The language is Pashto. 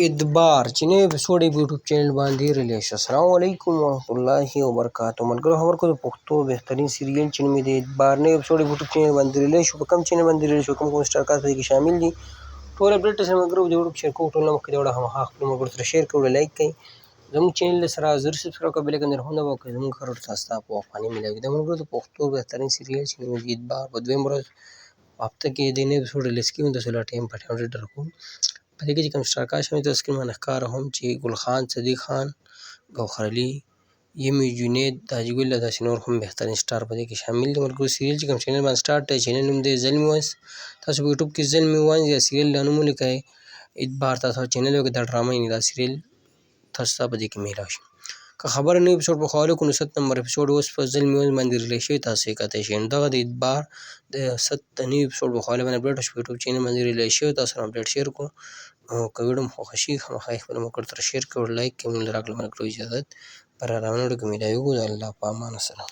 اعتبار چې نوی اپیسوډ یې په یوټیوب چینل باندې ریلیز شو. السلام علیکم ورحمۃ اللہ وبرکاتہ. ملګرو خبر کو د پښتو بهترین سیریل چې نوم یې د اعتبار نوی اپیسوډ یې په یوټیوب چینل باندې ریلیز شو. په کوم چینل باندې ریلیز شو، کوم سټار کاسټ پکې شامل دي، ټول اپډیټ سره ملګرو د یوټیوب شیر کوو. ټول نه مخکې د وړه هماغه خپلو ملګرو سره شیر کړئ، لایک کړئ، زموږ چینل سره زر سبسکرایب کړئ، بیل ایکن درهونه وکړئ، زموږ هر تاسو ته په افغاني ملاوي. د ملګرو د پښتو بهترین سیریل چې نوم یې د اعتبار په دویم ورځ په هفته کې د نوی اپیسوډ ریلیز کېږي. تاسو لا ټایم په ټایم اپډیټ درکوم. په دې کې چې کوم سټار کاسټ شامل دي تاسو سکرین باندې ښکاره هم چې ګل خان، صدیق خان، ګوهر علي، یمي، جنید، حاجي ګل او داسې نور هم بهترین سټار په دې کې شامل دي. ملګرو سیریل چې کوم چینل باندې سټارټ دی، چینل نوم دی زلمي ونس. تاسو په یوټیوب کې زلمي ونس یا سیریل دا نوم ولیکئ، اعتبار تاسو چینل وکړئ، دا ډرامه یعنې دا سیریل تاسو ته په دې کې میلاو شي. که خبره نوی اپیسوډ په خوا کو نو 7 نمبر اپیسوډ اوس په زلمي ونس باندې ریلیز شوی، تاسو یې کتلی شئ. نو دغه د اعتبار د 7 نوي اپیسوډ په خوا باندې اپډیټ شو، په یوټیوب چینل باندې ریلیز شوی. تاسو سره اپډیټ شیر کړو. که ویډیو مو خوښه شي خامخا یې خپلو ملګرو سره شیر کړئ، لایک کړئ. موږ له راکړه ملګرو اجازت پر روانو ویډیو کې میلاویږو. د الله په امان. السلام.